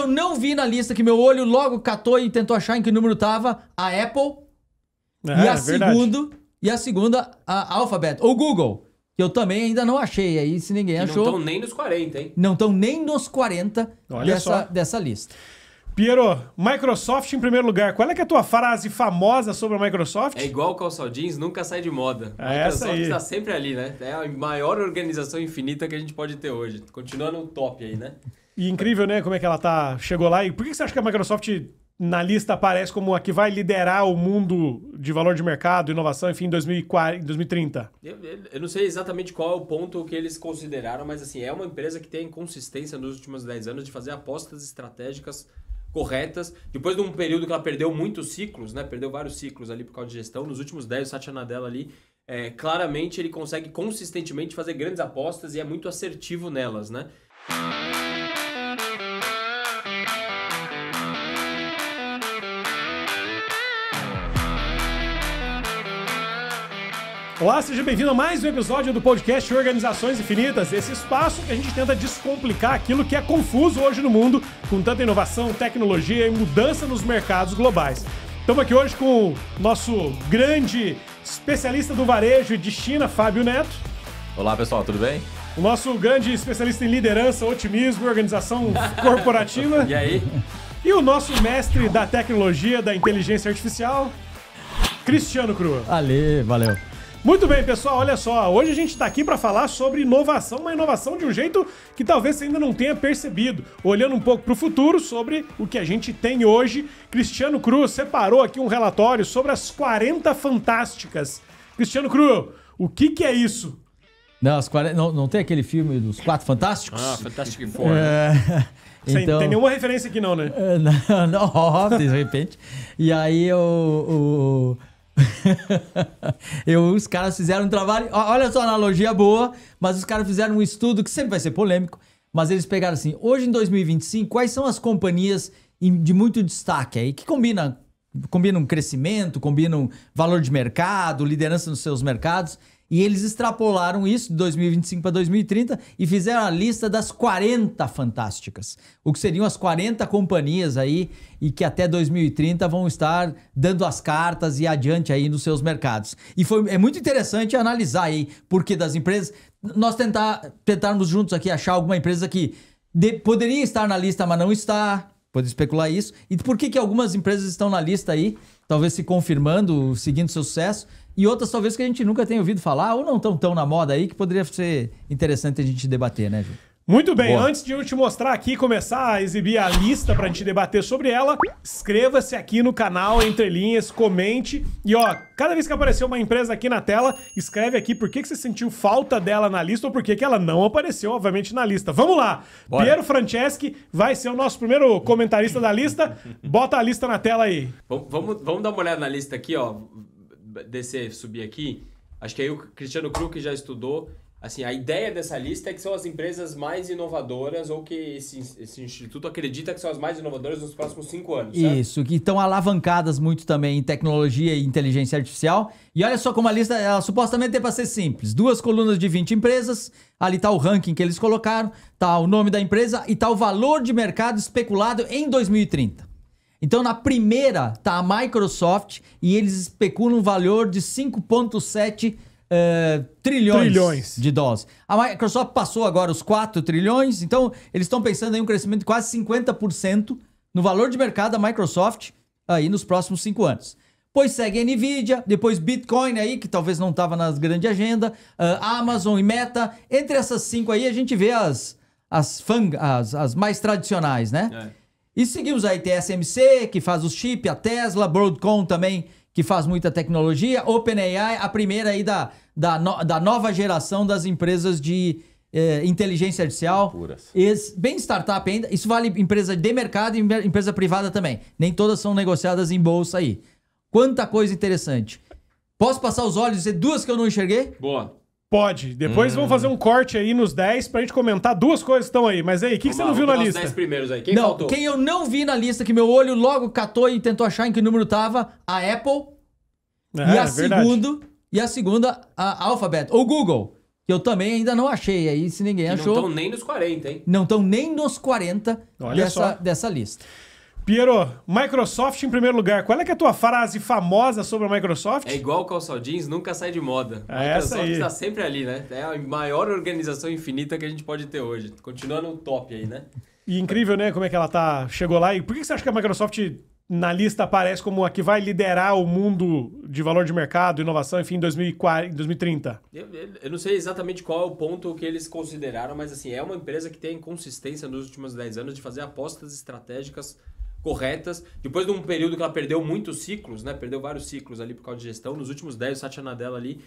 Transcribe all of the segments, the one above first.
eu não vi na lista, que meu olho logo catou e tentou achar em que número tava, a Apple. E a segunda, a Alphabet, ou Google, que eu também ainda não achei. Aí, se ninguém achou... Não estão nem nos 40, hein? Não estão nem nos 40 dessa lista. Piero, Microsoft em primeiro lugar. Qual é que é a tua frase famosa sobre a Microsoft? É igual o calça jeans, nunca sai de moda. A Microsoft está sempre ali, né? É a maior organização infinita que a gente pode ter hoje. Continua no top aí, né? E incrível, né? Como é que ela chegou lá. E por que você acha que a Microsoft na lista aparece como a que vai liderar o mundo de valor de mercado, inovação, enfim, em 2030? Eu não sei exatamente qual é o ponto que eles consideraram, mas assim, é uma empresa que tem consistência nos últimos 10 anos de fazer apostas estratégicas corretas, depois de um período que ela perdeu muitos ciclos, né? Perdeu vários ciclos ali por causa de gestão. Nos últimos 10, o Satya Nadella ali, claramente ele consegue consistentemente fazer grandes apostas e é muito assertivo nelas, né? Olá, seja bem-vindo a mais um episódio do podcast Organizações Infinitas, esse espaço que a gente tenta descomplicar aquilo que é confuso hoje no mundo, com tanta inovação, tecnologia e mudança nos mercados globais. Estamos aqui hoje com o nosso grande especialista do varejo e de China, Fábio Neto. Olá, pessoal, tudo bem? O nosso grande especialista em liderança, otimismo e organização corporativa. E aí? E o nosso mestre da tecnologia, da inteligência artificial, Cristiano Crua. Valeu. Muito bem, pessoal, olha só, hoje a gente está aqui para falar sobre inovação, uma inovação de um jeito que talvez você ainda não tenha percebido. Olhando um pouco para o futuro sobre o que a gente tem hoje, Cristiano Cruz separou aqui um relatório sobre as 40 fantásticas. Cristiano Cruz, o que é isso? Não tem aquele filme dos Quatro Fantásticos? Fantastic Four. Então... Tem nenhuma referência aqui não, né? Não, de repente. E aí os caras fizeram um trabalho, olha só a analogia boa, mas os caras fizeram um estudo que sempre vai ser polêmico, mas eles pegaram assim, hoje em 2025, quais são as companhias de muito destaque aí, que combinam crescimento, combinam valor de mercado, liderança nos seus mercados, e eles extrapolaram isso de 2025 para 2030 e fizeram a lista das 40 fantásticas. O que seriam as 40 companhias aí e que até 2030 vão estar dando as cartas e adiante aí nos seus mercados. E é muito interessante analisar aí porque das empresas. Nós tentarmos juntos aqui achar alguma empresa que poderia estar na lista, mas não está. Pode especular isso. E por que algumas empresas estão na lista aí, talvez se confirmando, seguindo seu sucesso, e outras talvez que a gente nunca tenha ouvido falar ou não estão tão na moda aí, que poderia ser interessante a gente debater, né, Ju? Muito bem, antes de eu te mostrar aqui, começar a exibir a lista pra gente debater sobre ela, inscreva-se aqui no canal, Entre Linhas, comente. E cada vez que aparecer uma empresa aqui na tela, escreve aqui por que você sentiu falta dela na lista ou por que ela não apareceu, obviamente, na lista. Vamos lá! Bora. Piero Franceschi vai ser o nosso primeiro comentarista da lista. Bota a lista na tela aí. Vamos dar uma olhada na lista aqui, descer, subir aqui. Acho que aí o Cristiano Cruz, que já estudou... Assim, a ideia dessa lista é que são as empresas mais inovadoras ou que esse instituto acredita que são as mais inovadoras nos próximos 5 anos, certo? Isso, que estão alavancadas muito também em tecnologia e inteligência artificial. E olha só como a lista, ela supostamente é para ser simples. 2 colunas de 20 empresas, ali está o ranking que eles colocaram, está o nome da empresa e está o valor de mercado especulado em 2030. Então, na primeira está a Microsoft e eles especulam um valor de 5,7 trilhões de dólares. A Microsoft passou agora os 4 trilhões, então eles estão pensando em um crescimento de quase 50% no valor de mercado da Microsoft aí nos próximos 5 anos. Depois segue a Nvidia, depois Bitcoin aí, que talvez não estava na grande agenda, Amazon e Meta. Entre essas 5 aí a gente vê as mais tradicionais, né? E seguimos aí, TSMC, que faz os chips, a Tesla, Broadcom também, que faz muita tecnologia, OpenAI, a primeira aí da nova geração das empresas de inteligência artificial. Bem startup ainda, isso vale empresa de mercado e empresa privada também. Nem todas são negociadas em bolsa aí. Quanta coisa interessante. Posso passar os olhos e dizer 2 que eu não enxerguei? Boa. Pode. Depois vamos fazer um corte aí nos 10 pra gente comentar 2 coisas que estão aí. Mas aí, o que você não viu na lista? Os 10 primeiros aí. Quem faltou? Quem eu não vi na lista, que meu olho logo catou e tentou achar em que número tava, a Apple. E a segunda, a Alphabet, ou Google, que eu também ainda não achei. Aí, se ninguém Que achou... não estão nem nos 40, hein? Não estão nem nos 40 Olha só. dessa lista. Piero, Microsoft em primeiro lugar. Qual é que é a tua frase famosa sobre a Microsoft? É igual o calça jeans, nunca sai de moda. A É essa Microsoft aí. está sempre ali, né? É a maior organização infinita que a gente pode ter hoje. Continua no top aí, né? E incrível, né? Como é que ela chegou lá. E por que você acha que a Microsoft na lista aparece como a que vai liderar o mundo de valor de mercado, inovação, enfim, em 2030? Eu não sei exatamente qual é o ponto que eles consideraram, mas assim, é uma empresa que tem consistência nos últimos 10 anos de fazer apostas estratégicas corretas. Depois de um período que ela perdeu muitos ciclos, né? Perdeu vários ciclos ali por causa de gestão. Nos últimos 10, o Satya Nadella ali,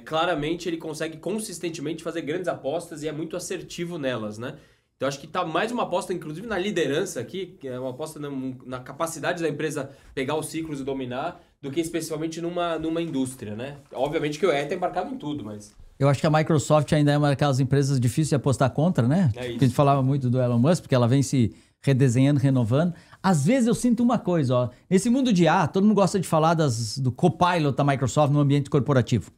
claramente ele consegue consistentemente fazer grandes apostas e é muito assertivo nelas, né? Então acho que tá mais uma aposta, inclusive, na liderança aqui, que é uma aposta na capacidade da empresa pegar os ciclos e dominar, do que especificamente numa indústria, né? Obviamente que o E tá embarcado em tudo, mas... Eu acho que a Microsoft ainda é uma daquelas empresas difíceis de apostar contra, né? É isso. Porque a gente falava muito do Elon Musk, porque ela vem se redesenhando, renovando. Às vezes eu sinto uma coisa, ó. Nesse mundo de IA, todo mundo gosta de falar do Copilot da Microsoft no ambiente corporativo.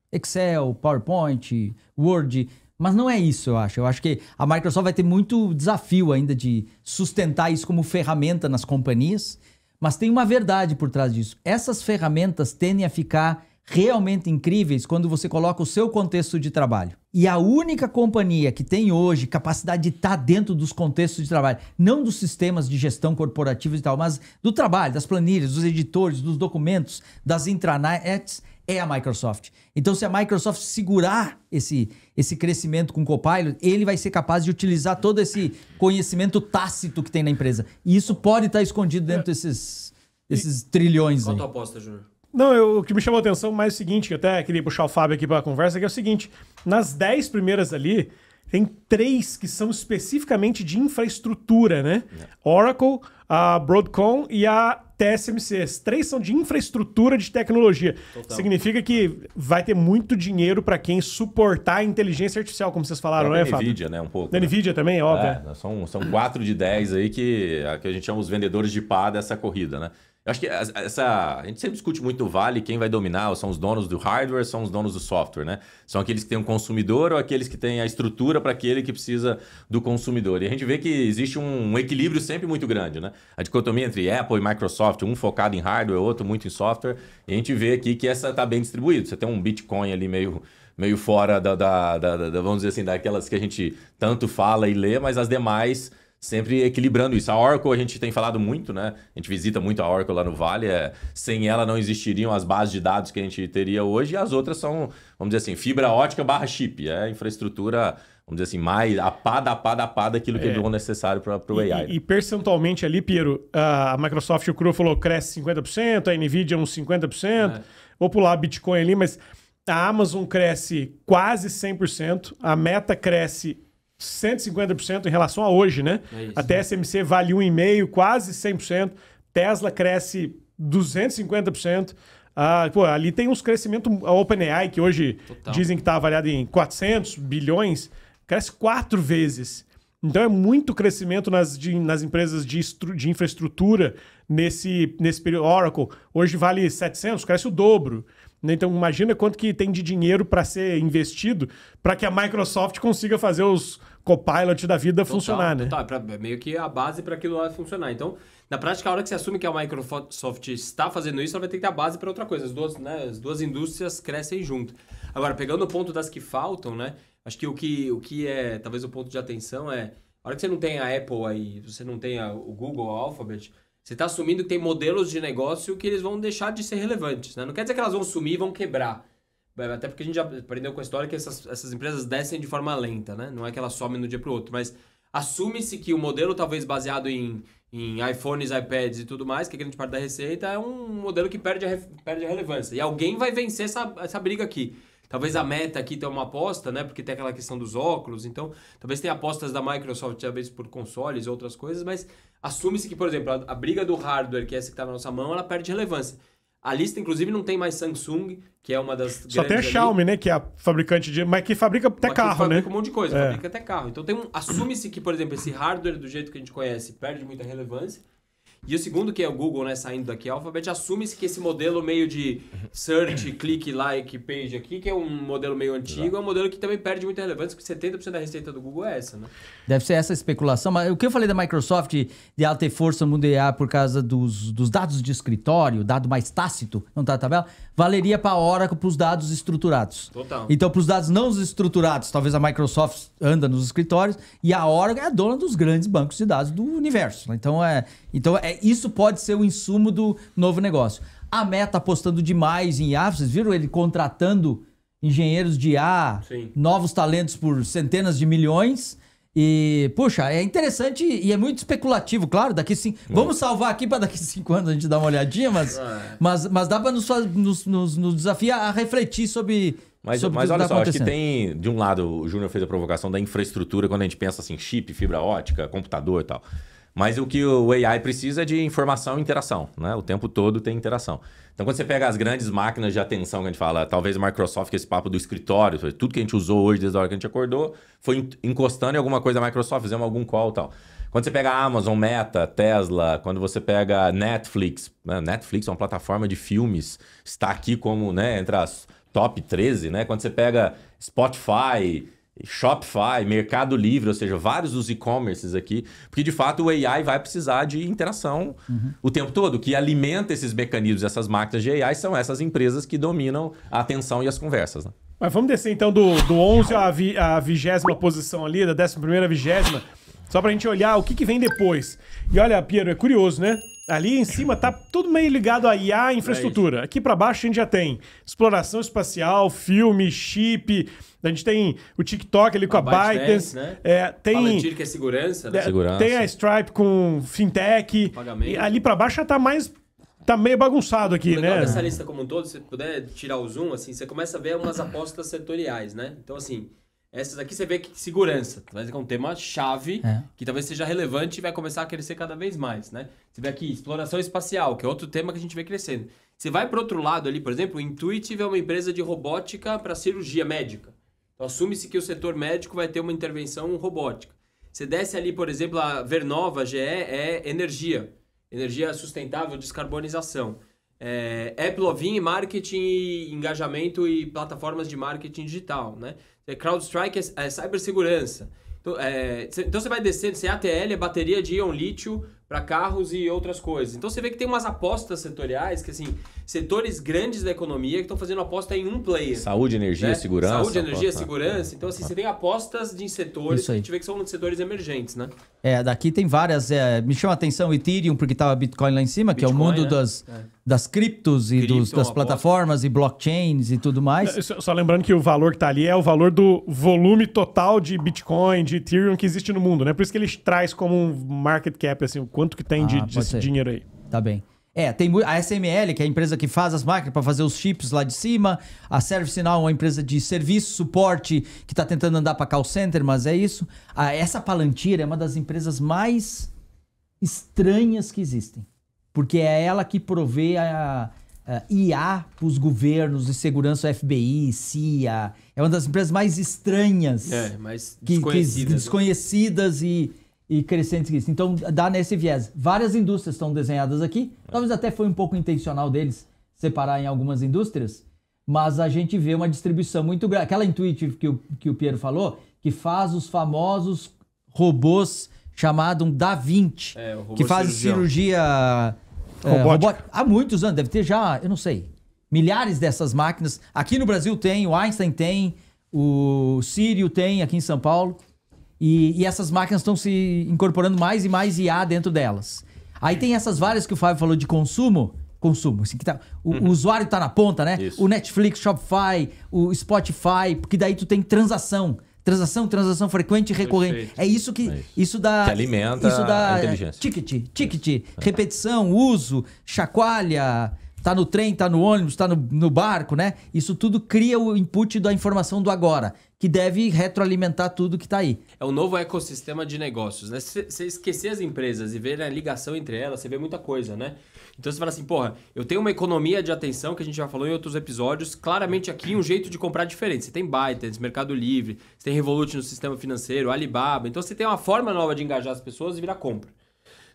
Excel, PowerPoint, Word... Mas não é isso, eu acho. Eu acho que a Microsoft vai ter muito desafio ainda de sustentar isso como ferramenta nas companhias. Mas tem uma verdade por trás disso. Essas ferramentas tendem a ficar realmente incríveis quando você coloca o seu contexto de trabalho. E a única companhia que tem hoje capacidade de estar dentro dos contextos de trabalho, não dos sistemas de gestão corporativos e tal, mas do trabalho, das planilhas, dos editores, dos documentos, das intranets, é a Microsoft. Então, se a Microsoft segurar esse crescimento com o Copilot, ele vai ser capaz de utilizar todo esse conhecimento tácito que tem na empresa. E isso pode estar escondido dentro desses trilhões Qual a aí. tua aposta, Júnior? Não, o que me chamou a atenção mais é o seguinte, que eu até queria puxar o Fábio aqui para a conversa, que é o seguinte, nas 10 primeiras ali, tem 3 que são especificamente de infraestrutura, né? Oracle, a Broadcom e a TSMC. As 3 são de infraestrutura de tecnologia. Total. Significa que vai ter muito dinheiro para quem suportar a inteligência artificial, como vocês falaram, né, Fábio? NVIDIA, né? Um pouco. Da NVIDIA também, é óbvio. São 4 de 10 aí que a gente chama os vendedores de pá dessa corrida, né? Eu acho que a gente sempre discute muito o Vale, quem vai dominar, são os donos do hardware, são os donos do software, né? São aqueles que têm um consumidor ou aqueles que têm a estrutura para aquele que precisa do consumidor. E a gente vê que existe um equilíbrio sempre muito grande, né? A dicotomia entre Apple e Microsoft, um focado em hardware, outro muito em software. E a gente vê aqui que essa está bem distribuída. Você tem um Bitcoin ali meio fora vamos dizer assim, daquelas que a gente tanto fala e lê, mas as demais... sempre equilibrando isso. A Oracle a gente tem falado muito, né? A gente visita muito a Oracle lá no Vale. Sem ela não existiriam as bases de dados que a gente teria hoje. E as outras são, vamos dizer assim, fibra ótica / chip. É infraestrutura, vamos dizer assim, mais a pá daquilo que é necessário para o AI. E percentualmente ali, Piero, a Microsoft, o Cru falou, cresce 50%, a NVIDIA uns 50%. Vou pular a Bitcoin ali, mas a Amazon cresce quase 100%. A Meta cresce 150% em relação a hoje, né? A TSMC vale 1,5%, quase 100%. Tesla cresce 250%. Ali tem uns crescimentos... A OpenAI, que hoje dizem que está avaliada em 400 bilhões, cresce 4 vezes. Então é muito crescimento nas empresas de infraestrutura nesse período. Oracle hoje vale 700, cresce o dobro. Então imagina quanto que tem de dinheiro para ser investido para que a Microsoft consiga fazer os Copilot da vida funcionar, né? Meio que a base para aquilo lá funcionar. Então, na prática, a hora que você assume que a Microsoft está fazendo isso, ela vai ter que ter a base para outra coisa. As duas indústrias crescem junto. Agora, pegando o ponto das que faltam, né? Acho que o que é talvez o ponto de atenção é a hora que você não tem a Apple aí, você não tem o Google, a Alphabet, você está assumindo que tem modelos de negócio que eles vão deixar de ser relevantes, né? Não quer dizer que elas vão sumir e vão quebrar. Até porque a gente já aprendeu com a história que essas empresas descem de forma lenta, né? Não é que elas somem de um dia para o outro, mas assume-se que o modelo talvez baseado em iPhones, iPads e tudo mais, que é grande parte da receita, é um modelo que perde a relevância. E alguém vai vencer essa briga aqui. Talvez a Meta aqui tenha uma aposta, né? Porque tem aquela questão dos óculos. Então, talvez tenha apostas da Microsoft, talvez por consoles e outras coisas, mas assume-se que, por exemplo, a briga do hardware, que é essa que está na nossa mão, ela perde relevância. A lista, inclusive, não tem mais Samsung, que é uma das Só tem a Xiaomi, né? Que é a fabricante mas que fabrica até carro, né? Fabrica um monte de coisa, fabrica até carro. Então, assume-se que, por exemplo, esse hardware, do jeito que a gente conhece, perde muita relevância. E o segundo, que é o Google, né, saindo daqui, a Alphabet, assume-se que esse modelo meio de search, click, like, page aqui, que é um modelo meio antigo, é um modelo que também perde muita relevância, porque 70% da receita do Google é essa, né? Deve ser essa especulação, mas o que eu falei da Microsoft, de ela ter força no mundo IA por causa dos dados de escritório, dado mais tácito, não tá na tabela, valeria para a Oracle para os dados estruturados. Total. Então, para os dados não estruturados, talvez a Microsoft anda nos escritórios e a Oracle é a dona dos grandes bancos de dados do universo. Então, isso pode ser o insumo do novo negócio. A Meta apostando demais em IA, vocês viram ele contratando engenheiros de IA, Sim. novos talentos por centenas de milhões. E, puxa, é interessante e é muito especulativo, claro. Vamos salvar aqui para daqui 5 anos a gente dar uma olhadinha, mas dá para nos desafiar a refletir sobre. Mas olha só, acho que tem, de um lado, o Júnior fez a provocação da infraestrutura, quando a gente pensa assim, chip, fibra ótica, computador e tal. Mas o que o AI precisa é de informação e interação, né? O tempo todo tem interação. Então, quando você pega as grandes máquinas de atenção que a gente fala, talvez a Microsoft, que esse papo do escritório, tudo que a gente usou hoje desde a hora que a gente acordou, foi encostando em alguma coisa da Microsoft, fizemos algum call e tal. Quando você pega a Amazon, Meta, Tesla, quando você pega Netflix, né? Netflix é uma plataforma de filmes, está aqui como, né, entre as top 13, né? Quando você pega Spotify, Shopify, Mercado Livre, ou seja, vários dos e-commerces aqui, porque de fato o AI vai precisar de interação o tempo todo. O que alimenta esses mecanismos, essas máquinas de AI, são essas empresas que dominam a atenção e as conversas, né? Mas vamos descer então do 11 à 20ª posição ali, da 11ª à 20ª, só pra gente olhar o que vem depois. E olha, Piero, é curioso, né? Ali em cima tá tudo meio ligado a IA e infraestrutura. Aqui pra baixo a gente já tem exploração espacial, filme, chip. A gente tem o TikTok ali com a ByteDance. Né? Tem Palantir, que é segurança, né? Segurança. Tem a Stripe com fintech. Pagamento. E ali pra baixo já tá meio bagunçado aqui, O legal né? dessa lista como um todo, se você puder tirar o zoom, assim, você começa a ver umas apostas setoriais, né? Então, assim, essas aqui você vê que segurança, vai ser um tema chave, que talvez seja relevante e vai começar a crescer cada vez mais, né? Você vê aqui, exploração espacial, que é outro tema que a gente vê crescendo. Você vai para outro lado ali, por exemplo, o Intuitive é uma empresa de robótica para cirurgia médica. Então, assume-se que o setor médico vai ter uma intervenção robótica. Você desce ali, por exemplo, a Vernova, GE, é energia sustentável, descarbonização. Apple Ovin, marketing, engajamento e plataformas de marketing digital, né? CrowdStrike é cibersegurança. Então você vai descendo, ATL é bateria de íon lítio para carros e outras coisas. Então você vê que tem umas apostas setoriais, que assim, setores grandes da economia que estão fazendo aposta em um player. Saúde, energia, né? segurança. Saúde, energia, segurança. Então assim, você tem apostas de setores que a gente vê que são setores emergentes, né? Daqui tem várias. Me chama a atenção o Ethereum, porque estava Bitcoin lá em cima, que é o mundo das criptos e das plataformas e blockchains e tudo mais. Só lembrando que o valor que tá ali é o valor do volume total de Bitcoin, de Ethereum que existe no mundo, né? Por isso que ele traz como um market cap, assim, o quanto que tem de dinheiro aí. Tá bem. Tem a SML, que é a empresa que faz as máquinas para fazer os chips lá de cima. A ServiceNow é uma empresa de serviço, suporte, que está tentando andar para call center, mas é isso. Essa Palantir é uma das empresas mais estranhas que existem. Porque é ela que provê a IA para os governos de segurança, FBI, CIA. É uma das empresas mais estranhas. Mais desconhecidas e crescentes que existem. Então, dá nesse viés. Várias indústrias estão desenhadas aqui. Talvez até foi um pouco intencional deles separar em algumas indústrias. Mas a gente vê uma distribuição muito grande. Aquela Intuitive que o Piero falou, que faz os famosos robôs chamados Da Vinci. Que faz cirurgia robótica. Há muitos anos. Deve ter já, eu não sei, milhares dessas máquinas. Aqui no Brasil tem, o Einstein tem, o Sírio tem aqui em São Paulo. E essas máquinas estão se incorporando mais e mais IA dentro delas. Aí tem essas várias que o Fábio falou de consumo, assim, que o usuário está na ponta, né? Isso. O Netflix, Shopify, o Spotify, porque daí tu tem transação frequente e recorrente. Perfeito. É isso que... Isso dá... Que alimenta a inteligência. Ticket, repetição, uso, chacoalha... Tá no trem, tá no ônibus, tá no barco, né? Isso tudo cria o input da informação do agora, que deve retroalimentar tudo que tá aí. É um novo ecossistema de negócios, né? Se você esquecer as empresas e ver a ligação entre elas, você vê muita coisa, né? Então você fala assim, eu tenho uma economia de atenção, que a gente já falou em outros episódios, claramente aqui um jeito de comprar diferente. Você tem ByteDance, Mercado Livre, você tem Revolut no sistema financeiro, Alibaba. Então você tem uma forma nova de engajar as pessoas e virar compra.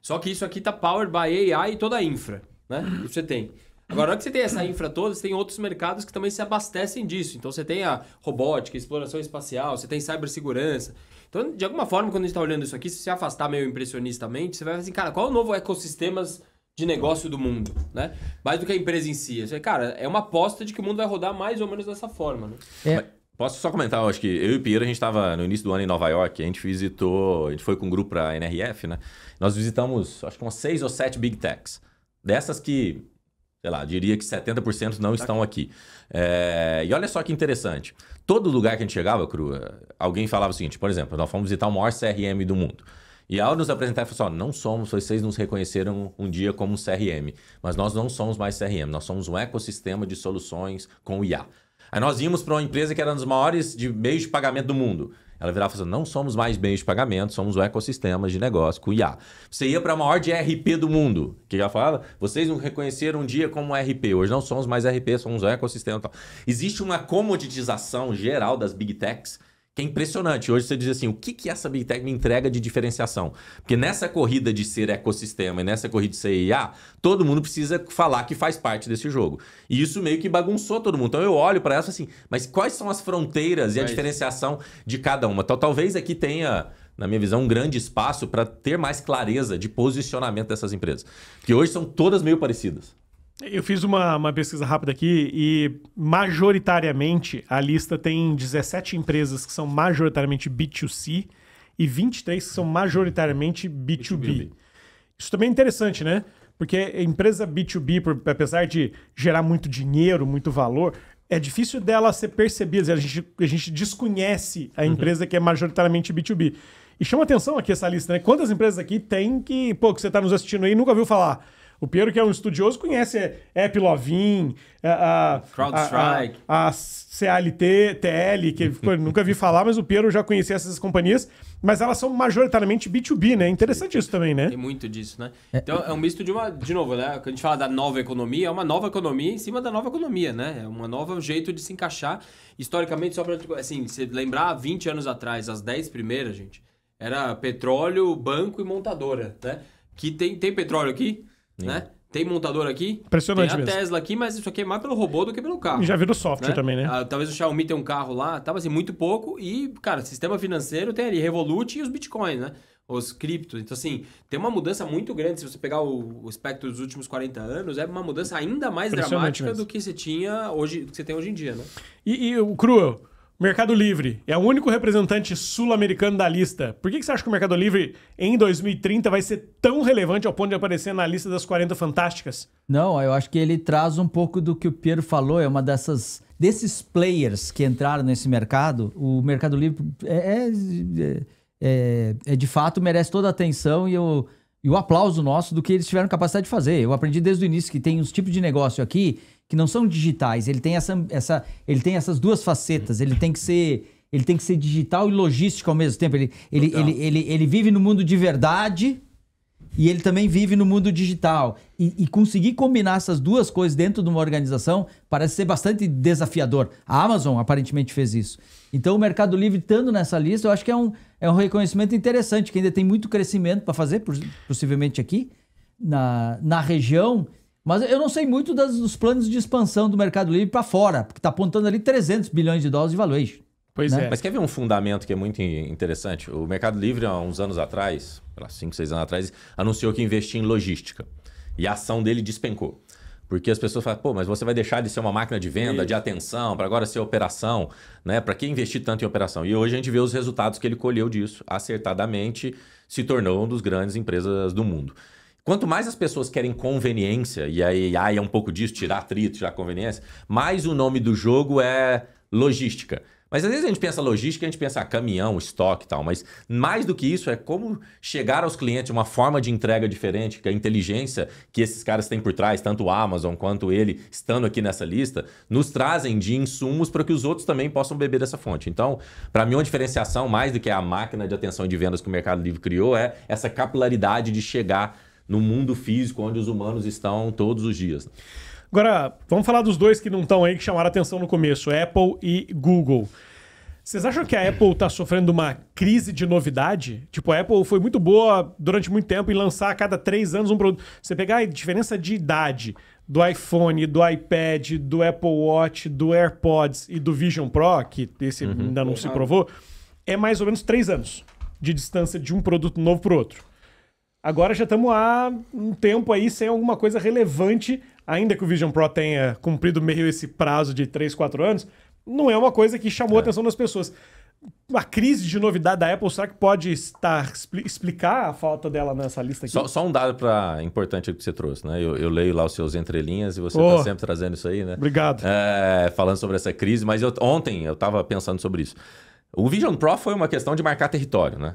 Só que isso aqui tá powered by AI e toda a infra, né? Isso você tem. Agora, na hora que você tem essa infra toda, você tem outros mercados que também se abastecem disso. Então, você tem a robótica, exploração espacial, você tem cibersegurança. Então, de alguma forma, quando a gente está olhando isso aqui, se você afastar meio impressionistamente, você vai falar assim, cara, qual é o novo ecossistema de negócio do mundo, né? Mais do que a empresa em si. Você, cara, é uma aposta de que o mundo vai rodar mais ou menos dessa forma, né? Mas posso só comentar? Eu acho que eu e o Piero, a gente estava no início do ano em Nova York, a gente foi com um grupo para a NRF, né? Nós visitamos, acho que umas 6 ou 7 Big Techs. Dessas que, sei lá, diria que 70% não estão aqui. E olha só que interessante. Todo lugar que a gente chegava, Cru, alguém falava o seguinte, por exemplo, nós fomos visitar o maior CRM do mundo. E ao nos apresentar, ele falou assim, não somos, vocês nos reconheceram um dia como um CRM, mas nós não somos mais CRM, nós somos um ecossistema de soluções com IA. Aí nós íamos para uma empresa que era um dos maiores meios de pagamento do mundo. Ela virava e falou assim, não somos mais meios de pagamento, somos um ecossistema de negócio com IA. Você ia para a maior de RP do mundo. O que ela fala? Vocês nos reconheceram um dia como RP. Hoje não somos mais RP, somos um ecossistema. Tal. Existe uma comoditização geral das Big Techs que é impressionante. Hoje você diz assim, o que essa Big Tech me entrega de diferenciação? Porque nessa corrida de ser ecossistema e nessa corrida de ser IA, todo mundo precisa falar que faz parte desse jogo. E isso meio que bagunçou todo mundo. Então eu olho para ela assim, mas quais são as fronteiras e a diferenciação de cada uma? Então talvez aqui tenha, na minha visão, um grande espaço para ter mais clareza de posicionamento dessas empresas. Que hoje são todas meio parecidas. Eu fiz uma pesquisa rápida aqui e majoritariamente a lista tem 17 empresas que são majoritariamente B2C e 23 que são majoritariamente B2B. Isso também é interessante, né? Porque a empresa B2B, apesar de gerar muito dinheiro, muito valor, é difícil dela ser percebida. A gente desconhece a empresa que é majoritariamente B2B. E chama atenção aqui essa lista, né? Quantas empresas aqui tem que você está nos assistindo aí e nunca ouviu falar? O Piero, que é um estudioso, conhece App Lovin, CrowdStrike, a CLT, TL, que nunca vi falar, mas o Piero já conhecia essas companhias, mas elas são majoritariamente B2B, né? Interessante isso também, né? Tem muito disso, né? Então é um misto de novo, né? Quando a gente fala da nova economia, é uma nova economia em cima da nova economia, né? É um novo jeito de se encaixar. Historicamente, só para assim, se lembrar, 20 anos atrás, as 10 primeiras, gente, era petróleo, banco e montadora, né? Que tem petróleo aqui, né? Tem montador aqui, impressionante tem a mesmo. Tesla aqui, mas isso aqui é mais pelo robô do que pelo carro. E já virou software também, né? Talvez o Xiaomi tenha um carro lá, tava assim, muito pouco. E, cara, sistema financeiro tem ali Revolut e os Bitcoins, né? Os criptos. Então, assim, tem uma mudança muito grande. Se você pegar o espectro dos últimos 40 anos, é uma mudança ainda mais dramática mesmo do que você tinha hoje, do que você tem hoje em dia, né? E o Cru, Mercado Livre é o único representante sul-americano da lista. Por que você acha que o Mercado Livre, em 2030, vai ser tão relevante ao ponto de aparecer na lista das 40 fantásticas? Não, eu acho que ele traz um pouco do que o Piero falou. É uma desses players que entraram nesse mercado. O Mercado Livre de fato merece toda a atenção e o aplauso nosso do que eles tiveram capacidade de fazer. Eu aprendi desde o início que tem uns tipos de negócio aqui que não são digitais. Ele tem essas duas facetas. Ele tem que ser digital e logístico ao mesmo tempo. Ele vive no mundo de verdade e ele também vive no mundo digital. E conseguir combinar essas duas coisas dentro de uma organização parece ser bastante desafiador. A Amazon aparentemente fez isso. Então o Mercado Livre estando nessa lista, eu acho que é um reconhecimento interessante, que ainda tem muito crescimento para fazer, possivelmente aqui na região. Mas eu não sei muito dos planos de expansão do Mercado Livre para fora, porque está apontando ali 300 bilhões de dólares de valuation. Pois né? é. Mas quer ver um fundamento que é muito interessante? O Mercado Livre, há uns anos atrás, 5, 6 anos atrás, anunciou que investia em logística. E a ação dele despencou. Porque as pessoas falam, pô, mas você vai deixar de ser uma máquina de venda, de atenção, para agora ser operação, né? Para que investir tanto em operação? E hoje a gente vê os resultados que ele colheu disso. Acertadamente, se tornou uma das grandes empresas do mundo. Quanto mais as pessoas querem conveniência, e aí é um pouco disso, tirar atrito, tirar conveniência, mais o nome do jogo é logística. Mas às vezes a gente pensa logística, a gente pensa caminhão, estoque e tal, mas mais do que isso é como chegar aos clientes uma forma de entrega diferente, que a inteligência que esses caras têm por trás, tanto o Amazon quanto ele, estando aqui nessa lista, nos trazem de insumos para que os outros também possam beber dessa fonte. Então, para mim, uma diferenciação mais do que a máquina de atenção e de vendas que o Mercado Livre criou é essa capilaridade de chegar no mundo físico onde os humanos estão todos os dias. Agora, vamos falar dos dois que não estão aí, que chamaram a atenção no começo, Apple e Google. Vocês acham que a Apple tá sofrendo uma crise de novidade? Tipo, a Apple foi muito boa durante muito tempo em lançar a cada 3 anos um produto. Você pegar a diferença de idade do iPhone, do iPad, do Apple Watch, do AirPods e do Vision Pro, que esse ainda não se provou, é mais ou menos 3 anos de distância de um produto novo pro outro. Agora já estamos há um tempo aí sem alguma coisa relevante, ainda que o Vision Pro tenha cumprido meio esse prazo de 3, 4 anos, não é uma coisa que chamou a atenção das pessoas. A crise de novidade da Apple, será que pode explicar a falta dela nessa lista aqui? Só um dado importante que você trouxe, né? Eu leio lá os seus entrelinhas e você está sempre trazendo isso aí, né? Obrigado. Falando sobre essa crise, mas ontem eu estava pensando sobre isso. O Vision Pro foi uma questão de marcar território, né?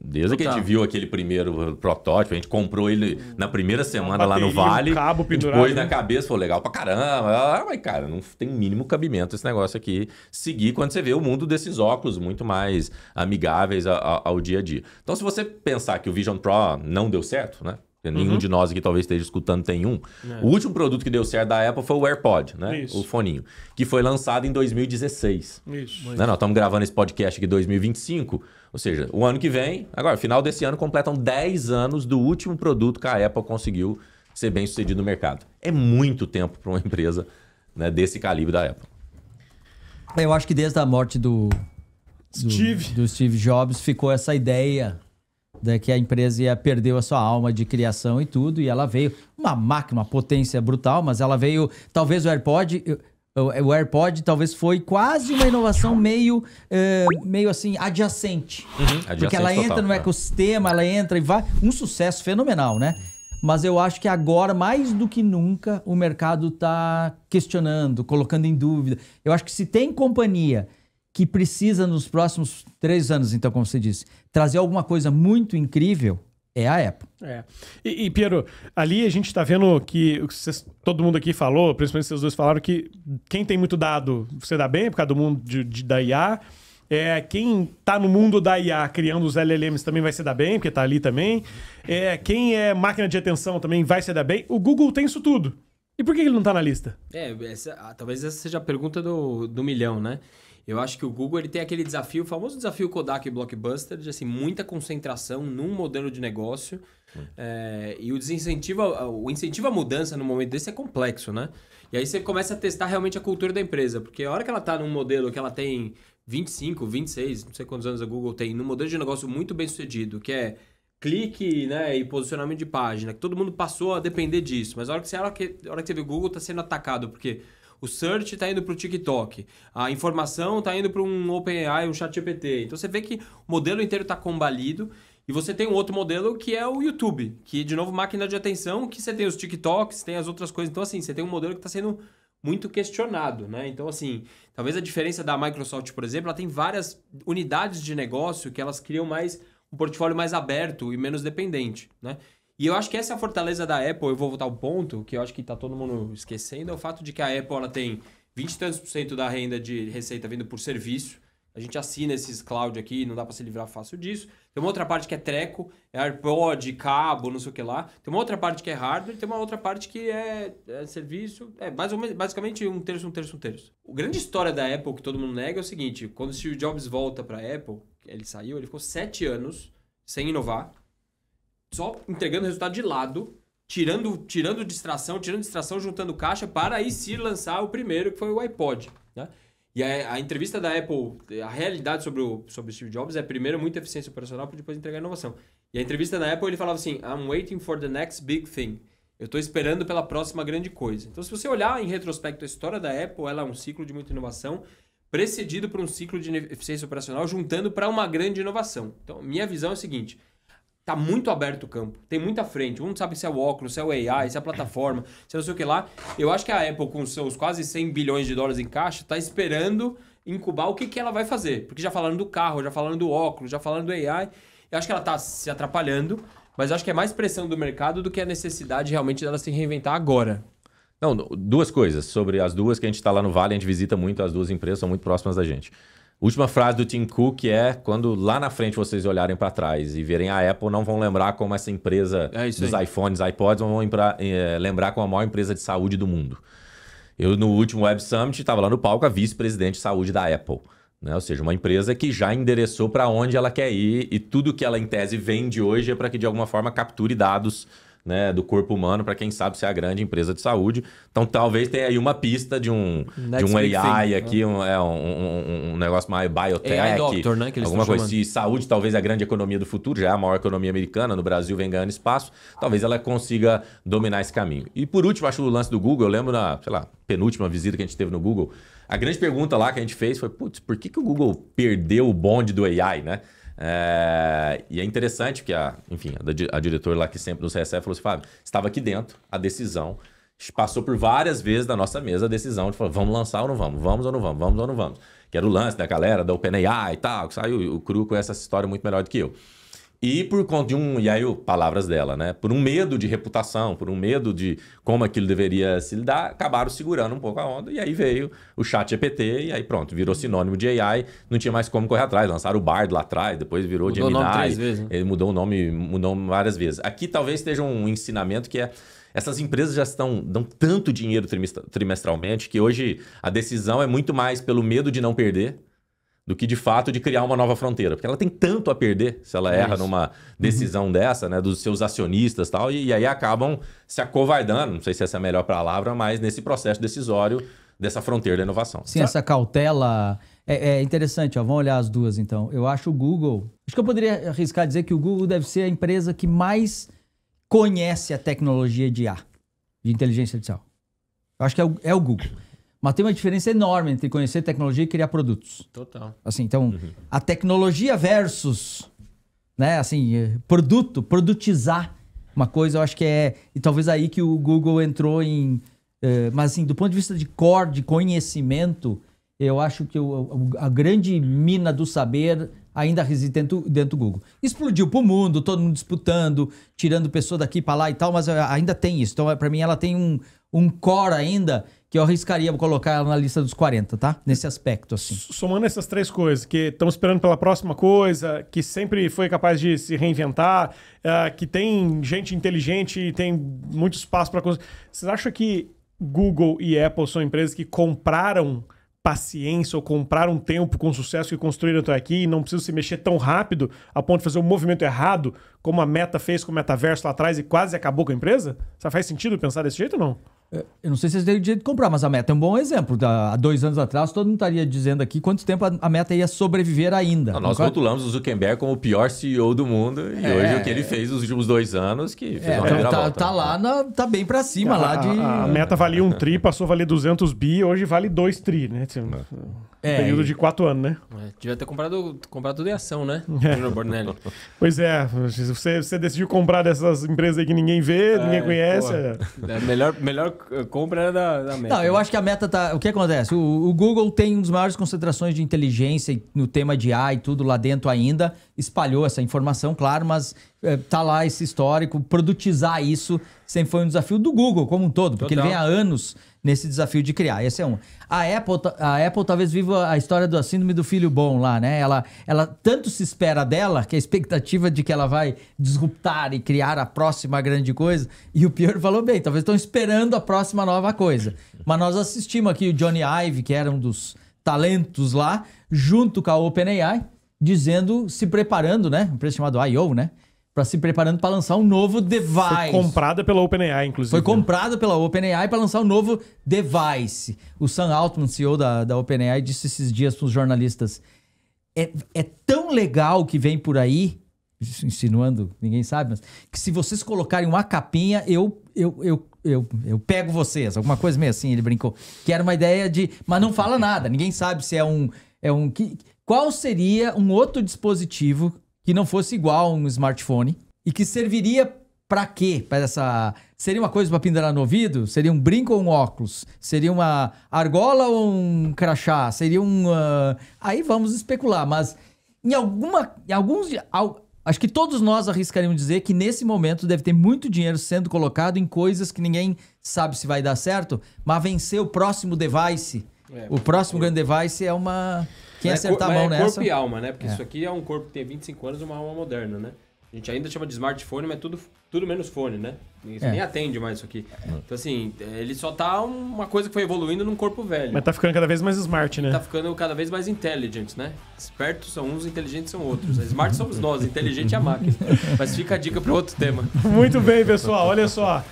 Desde que a gente viu aquele primeiro protótipo, a gente comprou ele na primeira semana lá no Vale. Cabo pendurado, depois na cabeça, foi legal pra caramba. Mas, cara, não tem mínimo cabimento esse negócio aqui seguir quando você vê o mundo desses óculos muito mais amigáveis ao dia a dia. Então, se você pensar que o Vision Pro não deu certo, né? Nenhum de nós aqui talvez esteja escutando tem um. O último produto que deu certo da Apple foi o AirPod, né? Isso. O foninho. Que foi lançado em 2016. Isso. Né? Nós estamos gravando esse podcast aqui em 2025. Ou seja, o ano que vem, agora, final desse ano, completam 10 anos do último produto que a Apple conseguiu ser bem sucedido no mercado. É muito tempo para uma empresa, né, desse calibre da Apple. Eu acho que desde a morte do Steve Jobs ficou essa ideia de que a empresa perdeu a sua alma de criação e tudo, e ela veio uma máquina, uma potência brutal, mas ela veio, talvez o AirPod talvez foi quase uma inovação meio assim, adjacente. Porque ela entra no ecossistema, ela entra e vai, um sucesso fenomenal, né? Mas eu acho que agora, mais do que nunca, o mercado está questionando, colocando em dúvida. Eu acho que se tem companhia que precisa nos próximos 3 anos, então, como você disse, trazer alguma coisa muito incrível, é a Apple. E Piero, ali a gente tá vendo que todo mundo aqui falou, principalmente vocês dois falaram, que quem tem muito dado você dá bem, por causa do mundo da IA. Quem tá no mundo da IA criando os LLMs também vai se dar bem, porque tá ali também. Quem é máquina de atenção também vai se dar bem. O Google tem isso tudo. E por que ele não tá na lista? Talvez essa seja a pergunta do milhão, né? Eu acho que o Google ele tem aquele desafio, o famoso desafio Kodak e Blockbuster, de assim, muita concentração num modelo de negócio. E o incentivo à mudança no momento desse é complexo, né? E aí você começa a testar realmente a cultura da empresa. Porque a hora que ela está num modelo que ela tem 25, 26, não sei quantos anos a Google tem, num modelo de negócio muito bem sucedido, que é clique, né, e posicionamento de página, que todo mundo passou a depender disso. Mas a hora que você vê o Google está sendo atacado, porque o search está indo para o TikTok, a informação está indo para um OpenAI, um ChatGPT. Então você vê que o modelo inteiro está combalido. E você tem um outro modelo que é o YouTube, que, de novo, máquina de atenção, que você tem os TikToks, tem as outras coisas. Então, assim, você tem um modelo que está sendo muito questionado, né? Então, assim, talvez a diferença da Microsoft, por exemplo, ela tem várias unidades de negócio que elas criam mais um portfólio mais aberto e menos dependente, né? E eu acho que essa é a fortaleza da Apple. Eu vou voltar ao ponto, que eu acho que está todo mundo esquecendo, é o fato de que a Apple ela tem 20 e tantos% da renda de receita vindo por serviço. A gente assina esses cloud aqui, não dá para se livrar fácil disso. Tem uma outra parte que é treco, é AirPod, cabo, não sei o que lá. Tem uma outra parte que é hardware, tem uma outra parte que é serviço. Basicamente um terço. A grande história da Apple que todo mundo nega é o seguinte: quando o Steve Jobs volta para a Apple, ele saiu, ele ficou 7 anos sem inovar, só entregando resultado de lado, tirando distração, juntando caixa, para aí sim lançar o primeiro, que foi o iPod, né? E a entrevista da Apple, a realidade sobre o Steve Jobs é, primeiro, muita eficiência operacional para depois entregar inovação. E a entrevista da Apple, ele falava assim: I'm waiting for the next big thing. Eu estou esperando pela próxima grande coisa. Então, se você olhar em retrospecto a história da Apple, ela é um ciclo de muita inovação, precedido por um ciclo de eficiência operacional, juntando para uma grande inovação. Então, minha visão é a seguinte: tá muito aberto o campo, tem muita frente. Um não sabe se é o óculos, se é o AI, se é a plataforma, se é não sei o que lá. Eu acho que a Apple, com seus quase 100 bilhões de dólares em caixa, tá esperando incubar o que ela vai fazer. Porque já falando do carro, já falando do óculos, já falando do AI, eu acho que ela tá se atrapalhando, mas eu acho que é mais pressão do mercado do que a necessidade realmente dela se reinventar agora. Não, duas coisas. Sobre as duas que a gente está lá no Vale, a gente visita muito, as duas empresas são muito próximas da gente. Última frase do Tim Cook é: quando lá na frente vocês olharem para trás e verem a Apple, não vão lembrar como essa empresa dos iPhones, iPods, vão lembrar como a maior empresa de saúde do mundo. Eu, no último Web Summit, estava lá no palco a vice-presidente de saúde da Apple. né? Ou seja, uma empresa que já endereçou para onde ela quer ir e tudo que ela, em tese, vende hoje é para que, de alguma forma, capture dados, né, do corpo humano para quem sabe ser a grande empresa de saúde. Então, talvez tenha aí uma pista de um AI aqui, um negócio mais biotech, AI doctor, né, que eles alguma coisa chamando. assim. Saúde, talvez a grande economia do futuro, já é a maior economia americana, no Brasil vem ganhando espaço, talvez ela consiga dominar esse caminho. E por último, acho o lance do Google, eu lembro na, sei lá, penúltima visita que a gente teve no Google, a grande pergunta lá que a gente fez foi, putz, por que o Google perdeu o bonde do AI, né? E é interessante que a diretora lá que sempre nos recebe falou assim, Fábio, estava aqui dentro, a decisão, passou por várias vezes na nossa mesa a decisão de falar, vamos lançar ou não vamos, vamos ou não vamos, vamos ou não vamos. Que era o lance da galera da OpenAI e tal, que saiu, o Cru conhece essa história muito melhor do que eu. E por conta de e aí palavras dela, né? Por um medo de reputação, por um medo de como aquilo deveria se lidar, acabaram segurando um pouco a onda. E aí veio o ChatGPT e aí pronto, virou sinônimo de AI, não tinha mais como correr atrás. Lançaram o Bard lá atrás, depois virou Gemini. Mudou o nome 3 vezes, né? Ele mudou o nome várias vezes. Aqui talvez esteja um ensinamento que é essas empresas já dão tanto dinheiro trimestralmente que hoje a decisão é muito mais pelo medo de não perder do que de fato de criar uma nova fronteira. Porque ela tem tanto a perder se ela erra numa decisão dessa, né? Dos seus acionistas e tal, e aí acabam se acovardando, não sei se essa é a melhor palavra, mas nesse processo decisório dessa fronteira da inovação. Sim, essa cautela é interessante, ó. Vamos olhar as duas então. Eu acho o Google... Acho que eu poderia arriscar dizer que o Google deve ser a empresa que mais conhece a tecnologia de IA, de inteligência artificial. Eu acho que é o Google. Mas tem uma diferença enorme entre conhecer tecnologia e criar produtos. Total. Assim, então, a tecnologia versus, né, assim, produtizar uma coisa, eu acho que e talvez aí que o Google entrou em... mas assim, do ponto de vista de core, de conhecimento, eu acho que a grande mina do saber ainda reside dentro do Google. Explodiu pro mundo, todo mundo disputando, tirando pessoa daqui para lá e tal, mas ainda tem isso. Então, para mim, ela tem um core ainda que eu arriscaria colocar ela na lista dos 40, tá? Nesse aspecto, assim. Somando essas três coisas, que estão esperando pela próxima coisa, que sempre foi capaz de se reinventar, que tem gente inteligente e tem muito espaço para coisas. Vocês acham que Google e Apple são empresas que compraram paciência ou compraram tempo com o sucesso que construíram até aqui e não precisam se mexer tão rápido a ponto de fazer um movimento errado como a Meta fez com o metaverso lá atrás e quase acabou com a empresa? Isso faz sentido pensar desse jeito ou não? Eu não sei se vocês têm o direito de comprar, mas a Meta é um bom exemplo. Há 2 anos atrás, todo mundo estaria dizendo aqui quanto tempo a Meta ia sobreviver ainda. Nós rotulamos o Zuckerberg como o pior CEO do mundo e hoje o que ele fez nos últimos 2 anos que fez uma reviravolta. Tá lá, tá bem pra cima lá de... A Meta valia 1 tri, passou a valer 200 bi, hoje vale 2 tri, né? Período de 4 anos, né? Devia ter comprado tudo em ação, né? Júnior Bornelli. Pois é, você decidiu comprar dessas empresas aí que ninguém vê, ninguém conhece. Melhor compra era da Meta. Não, eu acho que a Meta tá... O que acontece? O Google tem uma das maiores concentrações de inteligência no tema de AI e tudo lá dentro ainda. Espalhou essa informação, claro, mas tá lá esse histórico. Produtizar isso sempre foi um desafio do Google como um todo, porque ele vem há anos nesse desafio de criar. Esse é um. A Apple talvez viva a história da síndrome do filho bom lá, né? Ela tanto se espera dela, que a expectativa de que ela vai disruptar e criar a próxima grande coisa, e o Pierre falou bem, talvez estão esperando a próxima nova coisa. Mas nós assistimos aqui o Johnny Ive, que era um dos talentos lá, junto com a OpenAI, se preparando, né? Um preço chamado I.O., né? Para se preparando para lançar um novo device. Foi comprada pela OpenAI, inclusive. Foi comprada pela OpenAI para lançar um novo device. O Sam Altman, CEO da OpenAI, disse esses dias para os jornalistas: é tão legal que vem por aí, insinuando, ninguém sabe, mas que se vocês colocarem uma capinha, eu pego vocês. Alguma coisa meio assim, ele brincou. Que era uma ideia de... Mas não fala nada, ninguém sabe se qual seria um outro dispositivo que não fosse igual a um smartphone e que serviria para quê? Seria uma coisa para pendurar no ouvido? Seria um brinco ou um óculos? Seria uma argola ou um crachá? Seria aí vamos especular, mas acho que todos nós arriscaríamos dizer que nesse momento deve ter muito dinheiro sendo colocado em coisas que ninguém sabe se vai dar certo, mas vencer o próximo device, o próximo grande device é uma... Quem acertar a mão nessa... É corpo e alma, né? Porque isso aqui é um corpo que tem 25 anos e uma alma moderna, né? A gente ainda chama de smartphone, mas tudo menos fone, né? Você nem atende mais isso aqui. Então, assim, ele só tá uma coisa que foi evoluindo num corpo velho. Mas tá ficando cada vez mais smart, né? Tá ficando cada vez mais intelligent, né? Espertos são uns, inteligentes são outros. Smart somos nós, inteligente é a máquina. Mas fica a dica para outro tema. Muito bem, pessoal. Olha só.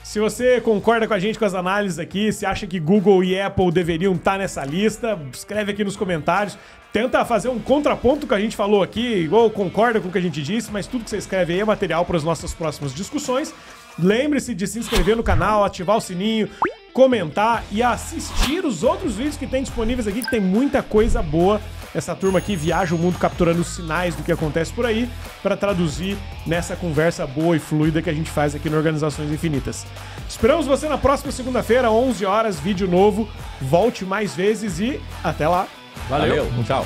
Se você concorda com a gente com as análises aqui, se acha que Google e Apple deveriam estar nessa lista, escreve aqui nos comentários. Tenta fazer um contraponto que a gente falou aqui, ou concorda com o que a gente disse, mas tudo que você escreve aí é material para as nossas próximas discussões. Lembre-se de se inscrever no canal, ativar o sininho, comentar e assistir os outros vídeos que tem disponíveis aqui, que tem muita coisa boa. Essa turma aqui viaja o mundo capturando os sinais do que acontece por aí para traduzir nessa conversa boa e fluida que a gente faz aqui no Organizações Infinitas. Esperamos você na próxima segunda-feira, 11 horas, vídeo novo. Volte mais vezes e até lá. Valeu. Tchau.